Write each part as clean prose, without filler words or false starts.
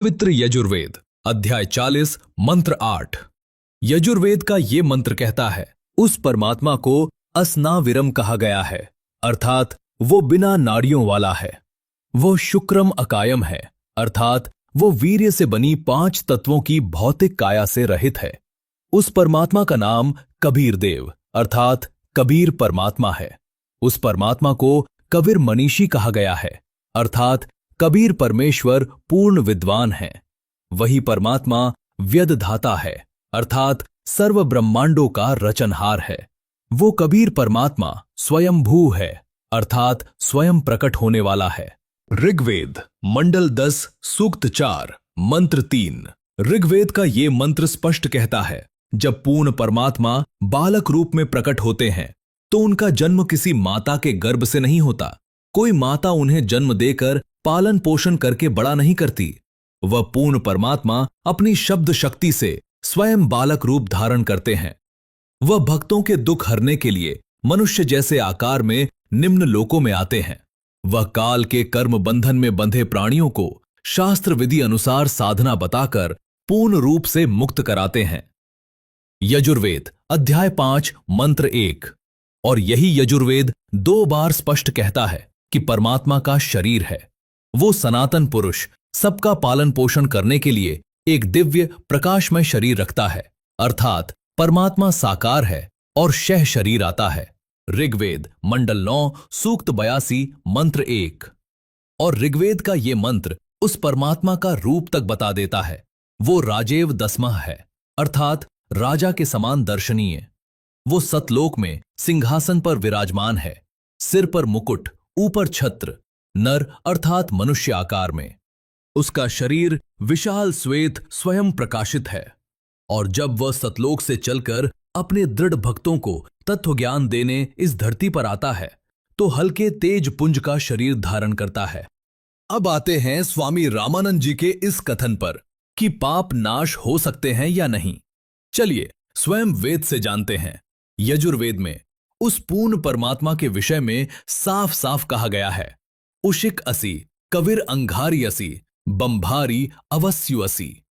पवित्र यजुर्वेद अध्याय 40 मंत्र 8। यजुर्वेद का ये मंत्र कहता है, उस परमात्मा को अस्नाविरम कहा गया है, अर्थात वो बिना नाड़ियों वाला है। वो शुक्रम अकायम है, अर्थात वो वीर्य से बनी 5 तत्वों की भौतिक काया से रहित है। उस परमात्मा का नाम कबीर देव अर्थात कबीर परमात्मा है। उस परमात्मा को कबीर मनीषी कहा गया है, अर्थात कबीर परमेश्वर पूर्ण विद्वान है। वही परमात्मा व्यदधाता है, अर्थात सर्व ब्रह्मांडों का रचनहार है। वो कबीर परमात्मा स्वयंभू है, अर्थात स्वयं प्रकट होने वाला है। ऋग्वेद मंडल 10 सूक्त 4 मंत्र 3। ऋग्वेद का ये मंत्र स्पष्ट कहता है, जब पूर्ण परमात्मा बालक रूप में प्रकट होते हैं तो उनका जन्म किसी माता के गर्भ से नहीं होता। कोई माता उन्हें जन्म देकर पालन पोषण करके बड़ा नहीं करती। वह पूर्ण परमात्मा अपनी शब्द शक्ति से स्वयं बालक रूप धारण करते हैं। वह भक्तों के दुख हरने के लिए मनुष्य जैसे आकार में निम्न लोकों में आते हैं। वह काल के कर्म बंधन में बंधे प्राणियों को शास्त्र विधि अनुसार साधना बताकर पूर्ण रूप से मुक्त कराते हैं। यजुर्वेद अध्याय 5 मंत्र 1। और यही यजुर्वेद 2 बार स्पष्ट कहता है कि परमात्मा का शरीर है। वो सनातन पुरुष सबका पालन पोषण करने के लिए एक दिव्य प्रकाशमय शरीर रखता है, अर्थात परमात्मा साकार है और शह शरीर आता है। ऋग्वेद मंडल 9 सूक्त 82 मंत्र 1। और ऋग्वेद का ये मंत्र उस परमात्मा का रूप तक बता देता है। वो राजेव दसमह है, अर्थात राजा के समान दर्शनीय। वो सतलोक में सिंहासन पर विराजमान है, सिर पर मुकुट, ऊपर छत्र, नर अर्थात मनुष्य आकार में। उसका शरीर विशाल श्वेत स्वयं प्रकाशित है। और जब वह सतलोक से चलकर अपने दृढ़ भक्तों को तत्व ज्ञान देने इस धरती पर आता है तो हल्के तेज पुंज का शरीर धारण करता है। अब आते हैं स्वामी रामानंद जी के इस कथन पर कि पाप नाश हो सकते हैं या नहीं। चलिए स्वयं वेद से जानते हैं। यजुर्वेद में उस पूर्ण परमात्मा के विषय में साफ साफ कहा गया है, उशिक असि कविर अंघारी असि बंभारी अवस्यु असि।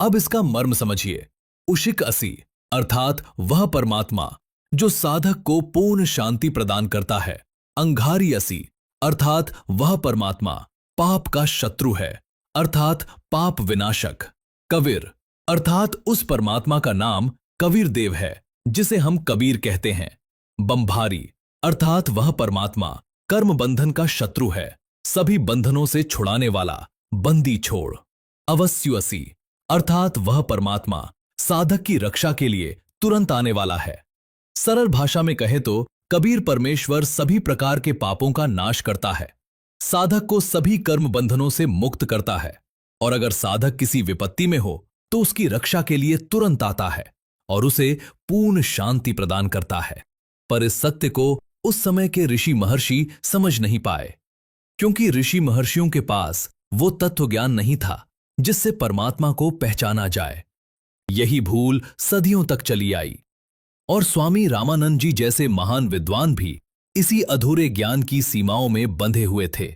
अब इसका मर्म समझिए। उशिक असि अर्थात वह परमात्मा जो साधक को पूर्ण शांति प्रदान करता है। अंघारी असि अर्थात वह परमात्मा पाप का शत्रु है, अर्थात पाप विनाशक। कबीर अर्थात उस परमात्मा का नाम कबीर देव है, जिसे हम कबीर कहते हैं। बंभारी अर्थात वह परमात्मा कर्म बंधन का शत्रु है, सभी बंधनों से छुड़ाने वाला, बंदी छोड़। अवस्युअसी अर्थात वह परमात्मा साधक की रक्षा के लिए तुरंत आने वाला है। सरल भाषा में कहे तो कबीर परमेश्वर सभी प्रकार के पापों का नाश करता है, साधक को सभी कर्म बंधनों से मुक्त करता है, और अगर साधक किसी विपत्ति में हो तो उसकी रक्षा के लिए तुरंत आता है और उसे पूर्ण शांति प्रदान करता है। पर इस सत्य को उस समय के ऋषि महर्षि समझ नहीं पाए, क्योंकि ऋषि महर्षियों के पास वो तत्व ज्ञान नहीं था जिससे परमात्मा को पहचाना जाए। यही भूल सदियों तक चली आई और स्वामी रामानंद जी जैसे महान विद्वान भी इसी अधूरे ज्ञान की सीमाओं में बंधे हुए थे।